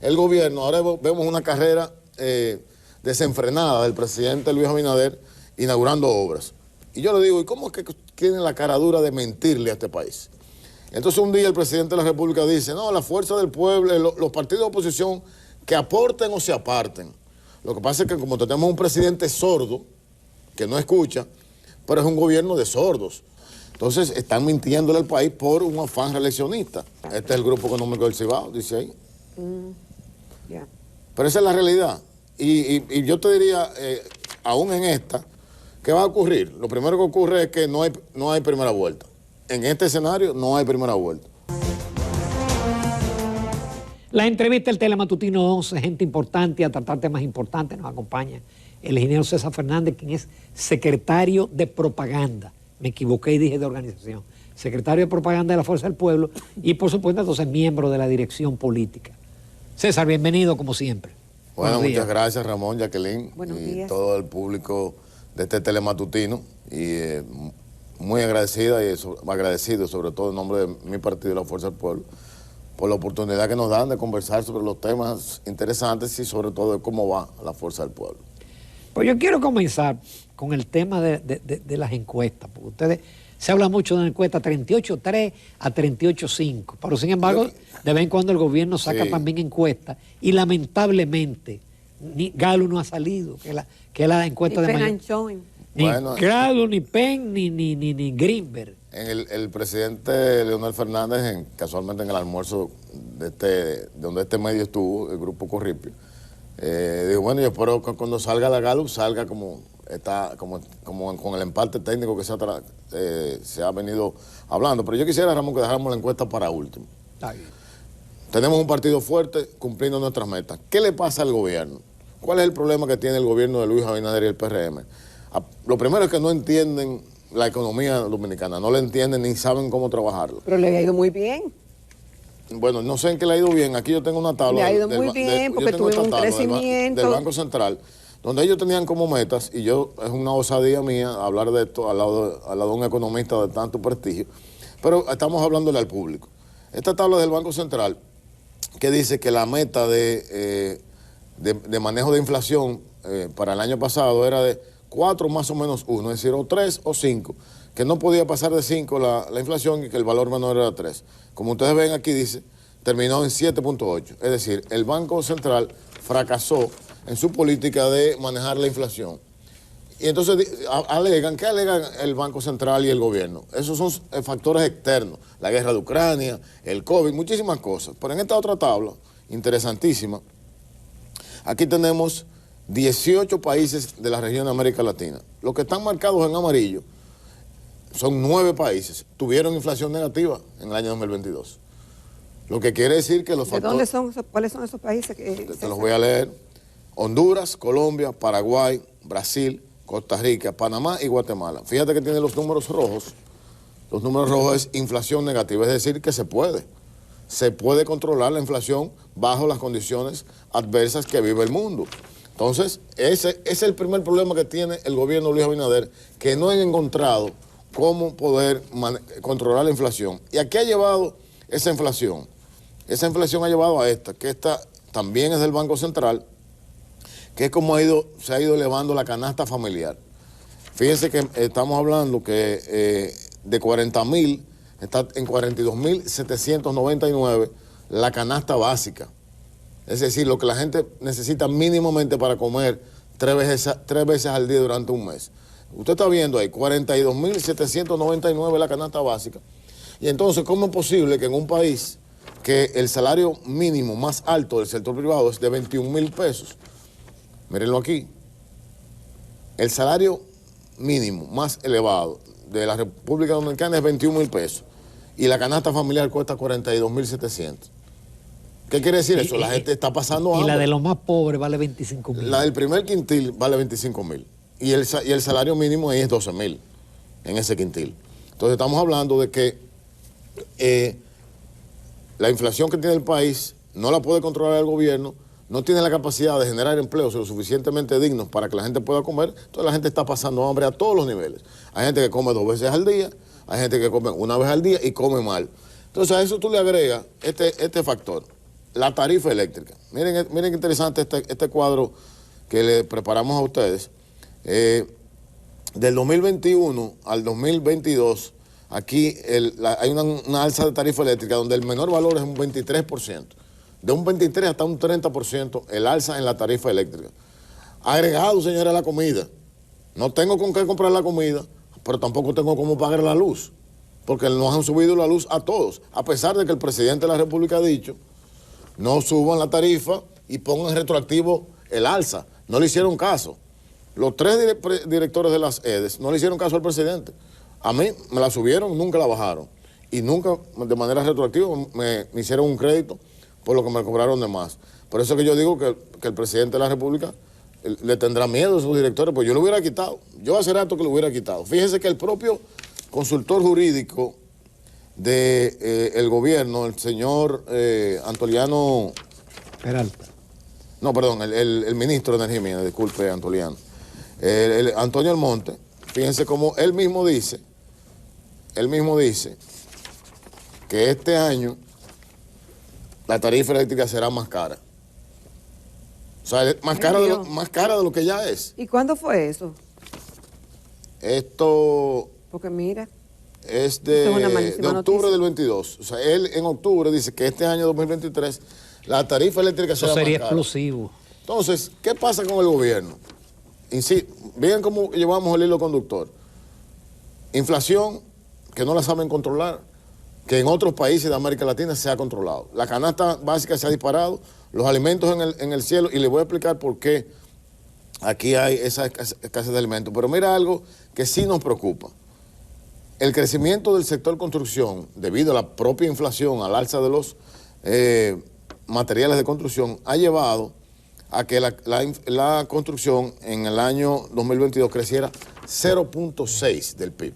el gobierno, ahora vemos una carrera desenfrenada del presidente Luis Abinader inaugurando obras. Y yo le digo, ¿y cómo es que tienen la cara dura de mentirle a este país? Entonces un día el presidente de la República dice, no, la fuerza del pueblo, los partidos de oposición que aporten o se aparten. Lo que pasa es que como tenemos un presidente sordo, que no escucha, pero es un gobierno de sordos. Entonces están mintiéndole al país por un afán reeleccionista. Este es el Grupo Económico del Cibao, dice ahí. Pero esa es la realidad. Y yo te diría, aún en esta, ¿qué va a ocurrir? Lo primero que ocurre es que no hay primera vuelta. En este escenario no hay primera vuelta. La entrevista del Telematutino 11, gente importante, a tratar temas importantes, nos acompaña el ingeniero César Fernández, quien es secretario de propaganda. Me equivoqué y dije de organización. Secretario de propaganda de la Fuerza del Pueblo y, por supuesto, entonces miembro de la dirección política. César, bienvenido como siempre. Bueno, muchas gracias, Ramón, Jacqueline y todo el público de este Telematutino. Y muy agradecido sobre todo en nombre de mi partido, la Fuerza del Pueblo, por la oportunidad que nos dan de conversar sobre los temas interesantes y sobre todo de cómo va la Fuerza del Pueblo. Pues yo quiero comenzar con el tema de las encuestas, porque ustedes, se habla mucho de una encuesta 38-3 a 38-5, pero sin embargo, de vez en cuando el gobierno saca también encuestas y lamentablemente ni Galo no ha salido, que es la encuesta de mayor. Ni Galo, ni Penn, ni Greenberg. El presidente Leonel Fernández, casualmente en el almuerzo de donde este medio estuvo, el Grupo Corripio, dijo, bueno, yo espero que cuando salga la Gallup salga como con el empate técnico que se ha venido hablando. Pero yo quisiera, Ramón, que dejáramos la encuesta para último. Está bien. Tenemos un partido fuerte cumpliendo nuestras metas. ¿Qué le pasa al gobierno? ¿Cuál es el problema que tiene el gobierno de Luis Abinader y el PRM? Lo primero es que no entienden la economía dominicana, no la entienden ni saben cómo trabajarla. Pero le ha ido muy bien. Bueno, no sé en qué le ha ido bien. Aquí yo tengo una tabla. Le ha ido muy bien porque tuvo un crecimiento. Del Banco Central, donde ellos tenían como metas, y es una osadía mía hablar de esto al lado de un economista de tanto prestigio, pero estamos hablándole al público. Esta tabla del Banco Central, que dice que la meta de manejo de inflación para el año pasado era de 4 más o menos 1, es decir, o 3 o 5, que no podía pasar de 5 la inflación y que el valor menor era 3. Como ustedes ven aquí dice, terminó en 7.8, es decir, el Banco Central fracasó en su política de manejar la inflación. Y entonces ¿qué alegan el Banco Central y el gobierno? Esos son factores externos, la guerra de Ucrania, el COVID, muchísimas cosas. Pero en esta otra tabla, interesantísima, aquí tenemos 18 países de la región de América Latina. Los que están marcados en amarillo son 9 países. Tuvieron inflación negativa en el año 2022. Lo que quiere decir que los factores... ¿Cuáles son esos países? Te los voy a leer. Honduras, Colombia, Paraguay, Brasil, Costa Rica, Panamá y Guatemala. Fíjate que tiene los números rojos. Los números rojos es inflación negativa, es decir, que se puede controlar la inflación bajo las condiciones adversas que vive el mundo. Entonces, ese es el primer problema que tiene el gobierno de Luis Abinader, que no han encontrado cómo poder controlar la inflación. ¿Y a qué ha llevado esa inflación? Esa inflación ha llevado a que esta también es del Banco Central, que es como se ha ido elevando la canasta familiar. Fíjense que estamos hablando que de 40.000 está en 42.799 la canasta básica. Es decir, lo que la gente necesita mínimamente para comer 3 veces al día durante un mes. Usted está viendo ahí, 42.799 la canasta básica. Y entonces, ¿cómo es posible que en un país que el salario mínimo más alto del sector privado es de 21.000 pesos? Mírenlo aquí. El salario mínimo más elevado de la República Dominicana es 21.000 pesos. Y la canasta familiar cuesta 42.700. ¿Qué quiere decir eso? La gente está pasando hambre. Y la de los más pobres vale 25.000. La del primer quintil vale 25.000. Y el salario mínimo ahí es 12.000 en ese quintil. Entonces estamos hablando de que la inflación que tiene el país no la puede controlar el gobierno, no tiene la capacidad de generar empleos lo suficientemente dignos para que la gente pueda comer. Entonces la gente está pasando hambre a todos los niveles. Hay gente que come 2 veces al día, hay gente que come 1 vez al día y come mal. Entonces a eso tú le agregas este factor. la tarifa eléctrica. Miren qué interesante este cuadro que le preparamos a ustedes. Del 2021 al 2022, aquí hay una alza de tarifa eléctrica donde el menor valor es un 23%. De un 23 hasta un 30% el alza en la tarifa eléctrica. Agregado, señores, a la comida. No tengo con qué comprar la comida, pero tampoco tengo cómo pagar la luz, porque nos han subido la luz a todos, a pesar de que el presidente de la República ha dicho, no suban la tarifa y pongan retroactivo el alza. No le hicieron caso. Los 3 directores de las EDES no le hicieron caso al presidente. A mí me la subieron, nunca la bajaron. Y nunca, de manera retroactiva, me hicieron un crédito por lo que me cobraron de más. Por eso que yo digo que el presidente de la República le tendrá miedo a sus directores, pues yo lo hubiera quitado. Yo hace rato que lo hubiera quitado. Fíjense que el propio consultor jurídico del gobierno, el señor Antoliano Peralta. No, perdón, el ministro de Energía Mía, disculpe, Antoliano. Antonio Almonte, fíjense cómo él mismo dice que este año la tarifa eléctrica será más cara. O sea, más cara de lo que ya es. ¿Y cuándo fue eso? Esto Porque mira, es de octubre noticia. del 22. O sea, él en octubre dice que este año 2023 la tarifa eléctrica será más cara. Eso sería explosivo. Entonces, ¿qué pasa con el gobierno? Vean cómo llevamos el hilo conductor. Inflación que no la saben controlar, que en otros países de América Latina se ha controlado. La canasta básica se ha disparado, los alimentos en el cielo, y les voy a explicar por qué aquí hay esa escasez de alimentos. Pero mira algo que sí nos preocupa. El crecimiento del sector construcción, debido a la propia inflación, al alza de los materiales de construcción, ha llevado a que la construcción en el año 2022 creciera 0.6 del PIB.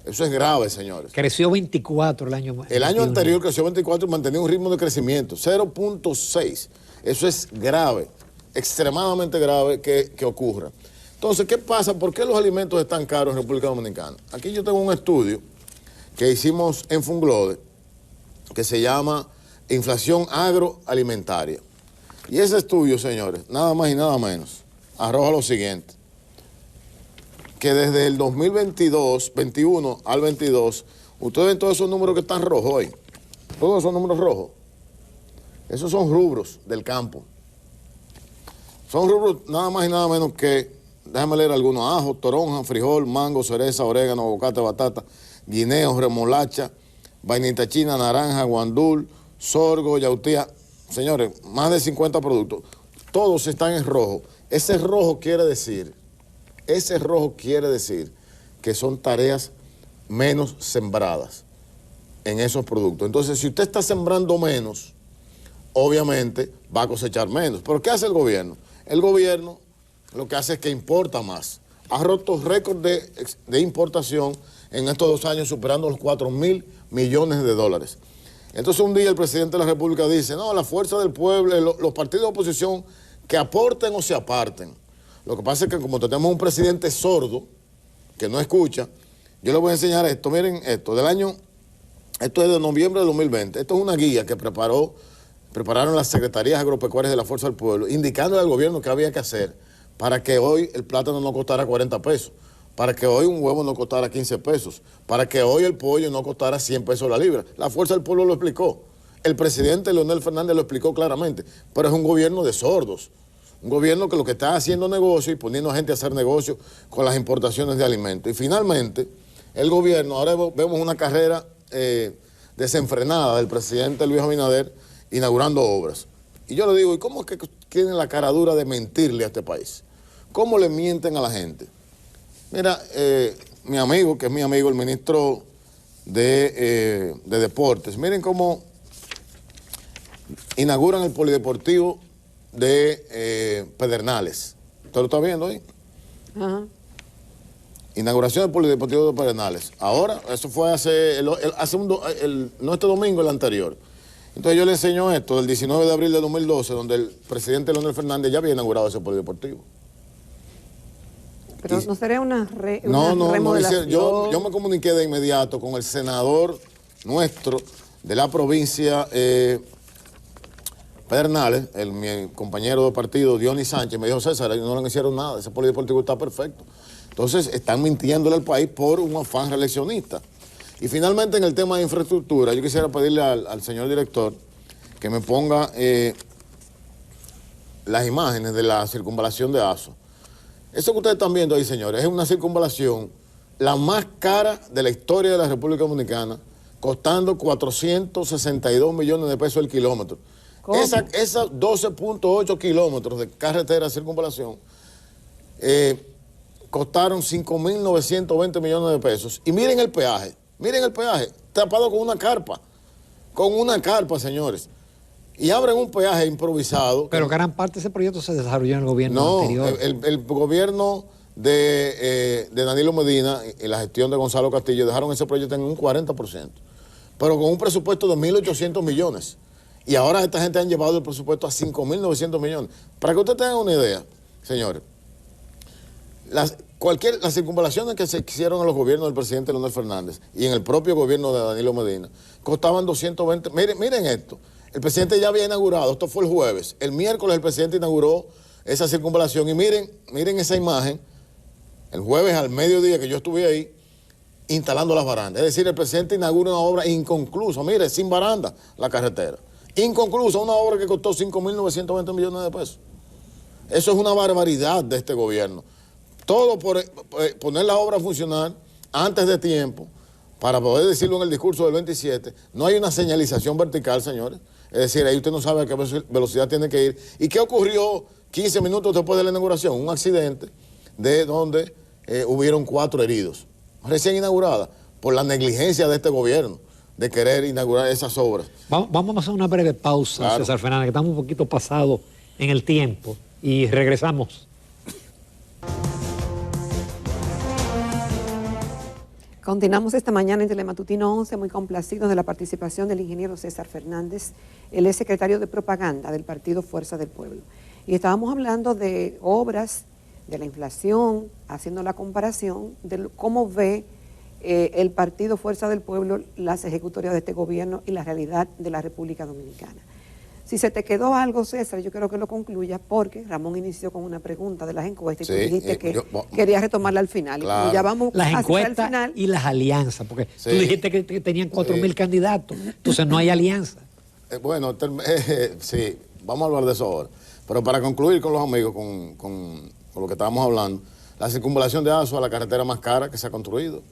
Eso es grave, señores. Creció 24 el año 21. El año anterior creció 24 y mantenía un ritmo de crecimiento, 0.6. Eso es grave, extremadamente grave que ocurra. Entonces, ¿qué pasa? ¿Por qué los alimentos están caros en República Dominicana? Aquí yo tengo un estudio que hicimos en Funglode que se llama Inflación Agroalimentaria. Y ese estudio, señores, nada más y nada menos, arroja lo siguiente, que desde el 21 al 22, ustedes ven todos esos números que están rojos ahí, todos esos números rojos, esos son rubros del campo. Son rubros nada más y nada menos que, déjame leer algunos: ajo, toronja, frijol, mango, cereza, orégano, aguacate, batata, guineo, remolacha, vainita china, naranja, guandul, sorgo, yautía. Señores, más de 50 productos, todos están en rojo. Ese rojo quiere decir que son tareas menos sembradas en esos productos. Entonces, si usted está sembrando menos, obviamente va a cosechar menos. ¿Pero qué hace el gobierno? El gobierno lo que hace es que importa más. Ha roto récord de importación en estos 2 años, superando los 4.000 millones de dólares. Entonces un día el presidente de la República dice, no, la fuerza del pueblo, los partidos de oposición que aporten o se aparten. Lo que pasa es que como tenemos un presidente sordo, que no escucha, yo les voy a enseñar esto. Miren esto, esto es de noviembre de 2020. Esto es una guía que prepararon las secretarías agropecuarias de la Fuerza del Pueblo, indicándole al gobierno qué había que hacer para que hoy el plátano no costara 40 pesos, para que hoy un huevo no costara 15 pesos, para que hoy el pollo no costara 100 pesos la libra. La Fuerza del Pueblo lo explicó. El presidente Leonel Fernández lo explicó claramente, pero es un gobierno de sordos. Un gobierno que lo que está haciendo negocio y poniendo a gente a hacer negocio con las importaciones de alimentos. Y finalmente, el gobierno, ahora vemos una carrera desenfrenada del presidente Luis Abinader inaugurando obras. Y yo le digo, ¿y cómo es que tienen la cara dura de mentirle a este país? ¿Cómo le mienten a la gente? Mira, mi amigo, que es mi amigo, el ministro de Deportes, miren cómo inauguran el polideportivo de Pedernales. ¿Usted lo está viendo ahí? Ajá. Inauguración del polideportivo de Pedernales. Ahora, eso fue no este domingo, el anterior. Entonces yo le enseño esto del 19 de abril de 2012, donde el presidente Leonel Fernández ya había inaugurado ese polideportivo. Pero no sería una remodelación. Yo me comuniqué de inmediato con el senador nuestro de la provincia Pedernales, mi compañero de partido, Dionis Sánchez, me dijo, César, ellos no le hicieron nada, ese polideportivo está perfecto. Entonces, están mintiéndole al país por un afán reeleccionista. Y finalmente, en el tema de infraestructura, yo quisiera pedirle al señor director que me ponga las imágenes de la circunvalación de Aso. Eso que ustedes están viendo ahí, señores, es una circunvalación la más cara de la historia de la República Dominicana, costando 462 millones de pesos el kilómetro. Esas 12.8 kilómetros de carretera de circunvalación costaron 5.920 millones de pesos. Y miren el peaje, tapado con una carpa, señores. Y abren un peaje improvisado. Pero gran parte de ese proyecto se desarrolló en el gobierno anterior. El gobierno de Danilo Medina y la gestión de Gonzalo Castillo dejaron ese proyecto en un 40%, pero con un presupuesto de 1.800 millones. Y ahora esta gente han llevado el presupuesto a 5.900 millones. Para que ustedes tengan una idea, señores, las circunvalaciones que se hicieron en los gobiernos del presidente Leonel Fernández y en el propio gobierno de Danilo Medina costaban 220. Miren esto. El presidente ya había inaugurado, esto fue el jueves. El miércoles el presidente inauguró esa circunvalación. Y miren esa imagen, el jueves al mediodía que yo estuve ahí, instalando las barandas. Es decir, el presidente inaugura una obra inconclusa. Mire, sin baranda, la carretera. Inconclusa, una obra que costó 5.920 millones de pesos. Eso es una barbaridad de este gobierno. Todo por poner la obra a funcionar antes de tiempo, para poder decirlo en el discurso del 27. No hay una señalización vertical, señores. Es decir, ahí usted no sabe a qué velocidad tiene que ir. ¿Y qué ocurrió 15 minutos después de la inauguración? Un accidente de donde hubieron 4 heridos, recién inaugurada, por la negligencia de este gobierno de querer inaugurar esas obras. Vamos a hacer una breve pausa, claro. César Fernández, que estamos un poquito pasados en el tiempo, y regresamos. Continuamos esta mañana en Telematutino 11, muy complacidos de la participación del ingeniero César Fernández. Él es secretario de propaganda del partido Fuerza del Pueblo. Y estábamos hablando de obras, de la inflación, haciendo la comparación de cómo ve el partido Fuerza del Pueblo las ejecutorias de este gobierno y la realidad de la República Dominicana. Si se te quedó algo, César, yo quiero que lo concluya, porque Ramón inició con una pregunta de las encuestas y tú dijiste que querías retomarla al final. Claro. Y ya vamos las a encuestas al final. Y las alianzas, porque tú dijiste que tenían 4.000 candidatos, entonces no hay alianza. Sí, vamos a hablar de eso ahora. Pero para concluir con los amigos, con lo que estábamos hablando, la circunvalación de Aso es la carretera más cara que se ha construido.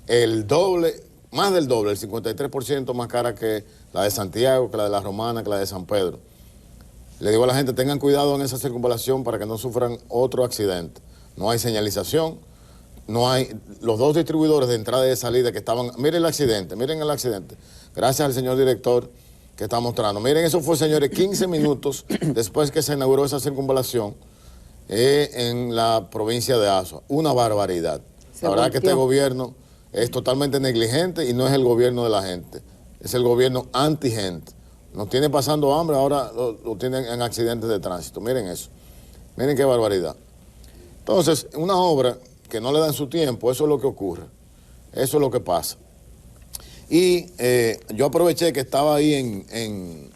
El doble, más del doble, el 53% más cara que la de Santiago, que la de La Romana, que la de San Pedro. Le digo a la gente, tengan cuidado en esa circunvalación para que no sufran otro accidente. No hay señalización, no hay... Los 2 distribuidores de entrada y de salida que estaban... Miren el accidente. Gracias al señor director que está mostrando. Miren, eso fue, señores, 15 minutos después que se inauguró esa circunvalación en la provincia de Azua. Una barbaridad. La verdad que este gobierno es totalmente negligente y no es el gobierno de la gente, es el gobierno anti-gente. Nos tiene pasando hambre, ahora lo tienen en accidentes de tránsito. Miren eso, miren qué barbaridad. Entonces, una obra que no le dan su tiempo, eso es lo que ocurre, eso es lo que pasa. Y yo aproveché que estaba ahí en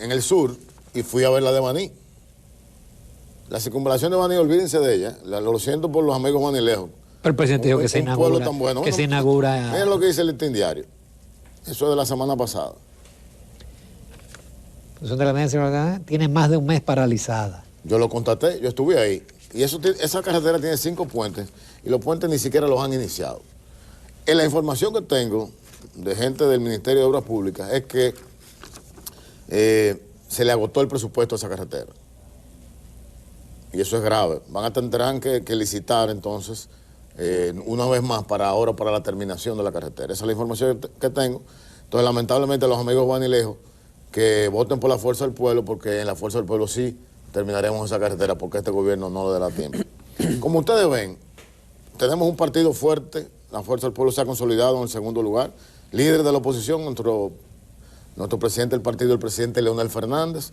el sur y fui a ver la de Baní. La circunvalación de Baní, olvídense de ella, lo siento por los amigos banilejos. Pero el presidente dijo que se inaugura. Tan bueno. Se inaugura. Miren lo que dice el Listín Diario. Eso es de la semana pasada. La de la mesa tiene más de un mes paralizada. Yo lo constaté, yo estuve ahí. Y esa carretera tiene 5 puentes y los puentes ni siquiera los han iniciado. En la información que tengo de gente del Ministerio de Obras Públicas es que se le agotó el presupuesto a esa carretera. Y eso es grave. Tendrán que licitar entonces una vez más para la terminación de la carretera. Esa es la información que tengo. Entonces, lamentablemente, los amigos banilejos que voten por la Fuerza del Pueblo, porque en la Fuerza del Pueblo sí terminaremos esa carretera, porque este gobierno no le dará tiempo. Como ustedes ven, tenemos un partido fuerte. La Fuerza del Pueblo se ha consolidado en el segundo lugar. Líder de la oposición, nuestro presidente del partido, el presidente Leonel Fernández.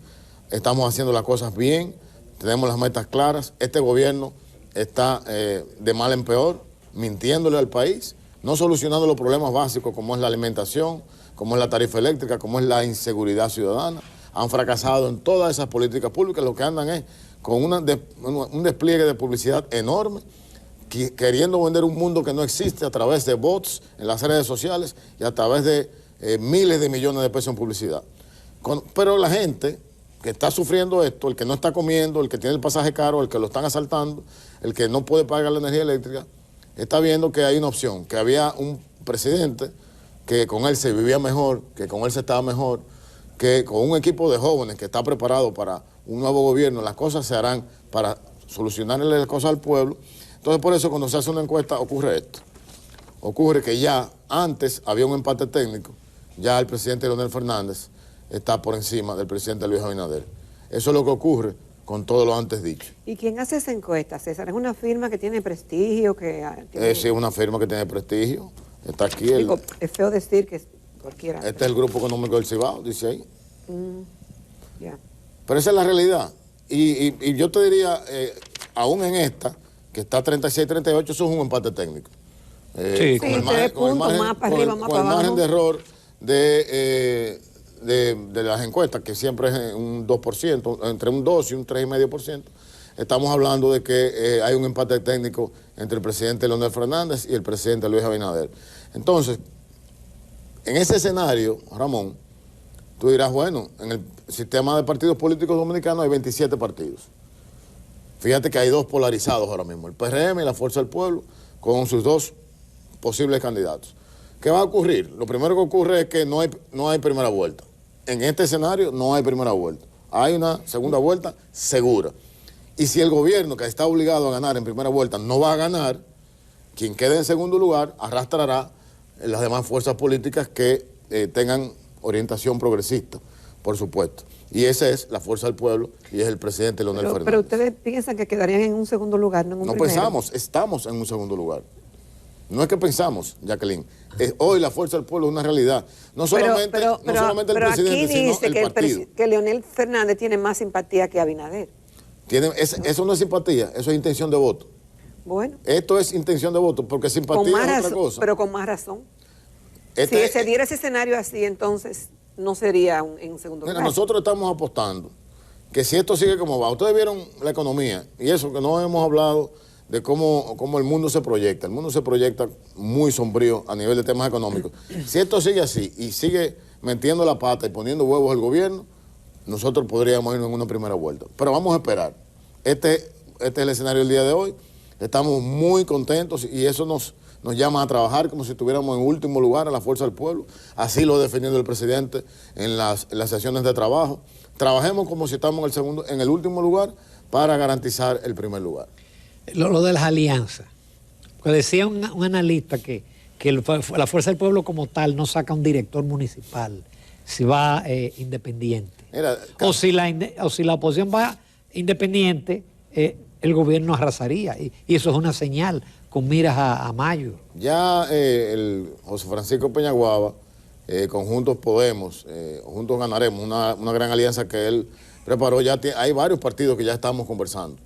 Estamos haciendo las cosas bien, tenemos las metas claras. Este gobierno está de mal en peor, mintiéndole al país, no solucionando los problemas básicos como es la alimentación, como es la tarifa eléctrica, como es la inseguridad ciudadana. han fracasado en todas esas políticas públicas, lo que andan es con un despliegue de publicidad enorme, queriendo vender un mundo que no existe a través de bots en las redes sociales y a través de miles de millones de pesos en publicidad. Pero la gente que está sufriendo esto, el que no está comiendo, el que tiene el pasaje caro, el que lo están asaltando, el que no puede pagar la energía eléctrica, está viendo que hay una opción, que había un presidente que con él se vivía mejor, que con él se estaba mejor, que con un equipo de jóvenes que está preparado para un nuevo gobierno, las cosas se harán para solucionarle las cosas al pueblo. Entonces, por eso, cuando se hace una encuesta, ocurre esto. Ocurre que ya antes había un empate técnico, ya el presidente Leonel Fernández está por encima del presidente Luis Abinader. Eso es lo que ocurre con todo lo antes dicho. ¿Y quién hace esa encuesta, César? ¿Es una firma que tiene prestigio? Sí, es una firma que tiene prestigio. Está aquí. Digo, es feo decir que cualquiera. Este es el Grupo Económico del Cibao, dice ahí. Ya. Pero esa es la realidad. Y yo te diría, aún en esta, que está 36-38, eso es un empate técnico. Sí, con el margen de error de las encuestas, que siempre es un 2%, entre un 2 y un 3,5%, estamos hablando de que hay un empate técnico entre el presidente Leonel Fernández y el presidente Luis Abinader. Entonces, en ese escenario, Ramón, tú dirás, bueno, en el sistema de partidos políticos dominicanos hay 27 partidos. Fíjate que hay dos polarizados ahora mismo, el PRM y la Fuerza del Pueblo, con sus dos posibles candidatos. ¿Qué va a ocurrir? Lo primero que ocurre es que no hay primera vuelta. En este escenario no hay primera vuelta. Hay una segunda vuelta segura. Y si el gobierno, que está obligado a ganar en primera vuelta, no va a ganar, quien quede en segundo lugar arrastrará las demás fuerzas políticas que tengan orientación progresista, por supuesto. Y esa es la Fuerza del Pueblo y es el presidente Leonel Fernández. Pero ustedes piensan que quedarían en un segundo lugar, no en un primero. No pensamos, estamos en un segundo lugar. No es que pensamos, Jacqueline. Hoy la Fuerza del Pueblo es una realidad. No solamente el presidente, aquí dice sino el partido. que Leonel Fernández tiene más simpatía que Abinader. Eso no es simpatía, eso es intención de voto. Bueno. Esto es intención de voto, porque simpatía es otra cosa. Pero con más razón. Si se diera ese escenario así, entonces no sería en un segundo lugar. Nosotros estamos apostando que si esto sigue como va, ustedes vieron la economía, y eso que no hemos hablado de cómo el mundo se proyecta. El mundo se proyecta muy sombrío a nivel de temas económicos. Si esto sigue así y sigue metiendo la pata y poniendo huevos el gobierno, nosotros podríamos irnos en una primera vuelta. Pero vamos a esperar. Este es el escenario del día de hoy. Estamos muy contentos y eso nos llama a trabajar como si estuviéramos en último lugar a la Fuerza del Pueblo. Así lo ha defendido el presidente en las sesiones de trabajo. Trabajemos como si estamos en el último lugar para garantizar el primer lugar. Lo de las alianzas. Pues decía un analista que la Fuerza del Pueblo como tal no saca un director municipal si va independiente. O si la oposición va independiente, el gobierno arrasaría. Y eso es una señal con miras a mayo. Ya el José Francisco Peñaguaba, con Juntos Podemos, Juntos Ganaremos, una gran alianza que él preparó. Hay varios partidos que ya estamos conversando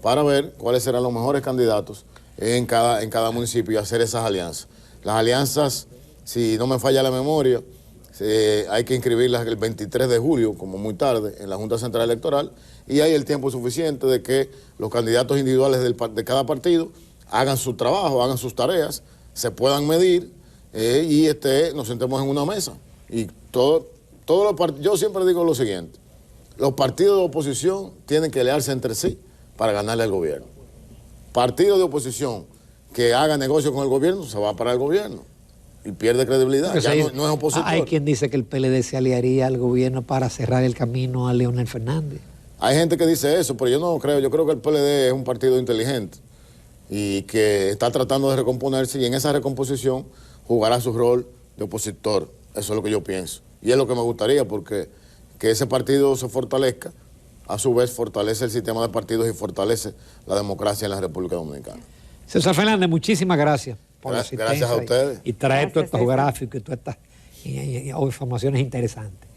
para ver cuáles serán los mejores candidatos en cada municipio y hacer esas alianzas. Las alianzas, si no me falla la memoria, hay que inscribirlas el 23 de julio, como muy tarde, en la Junta Central Electoral, y hay el tiempo suficiente de que los candidatos individuales de cada partido hagan su trabajo, hagan sus tareas, se puedan medir y nos sentemos en una mesa. Y yo siempre digo lo siguiente, los partidos de oposición tienen que aliarse entre sí para ganarle al gobierno. Partido de oposición que haga negocio con el gobierno, se va para el gobierno y pierde credibilidad, ya no es opositor. Hay quien dice que el PLD se aliaría al gobierno para cerrar el camino a Leonel Fernández. Hay gente que dice eso, pero yo no creo. Yo creo que el PLD es un partido inteligente y que está tratando de recomponerse y en esa recomposición jugará su rol de opositor. Eso es lo que yo pienso. Y es lo que me gustaría, porque que ese partido se fortalezca, a su vez fortalece el sistema de partidos y fortalece la democracia en la República Dominicana. César Fernández, muchísimas gracias por la asistencia. Gracias a ustedes. Y traer todos estos gráficos y todas estas informaciones interesantes.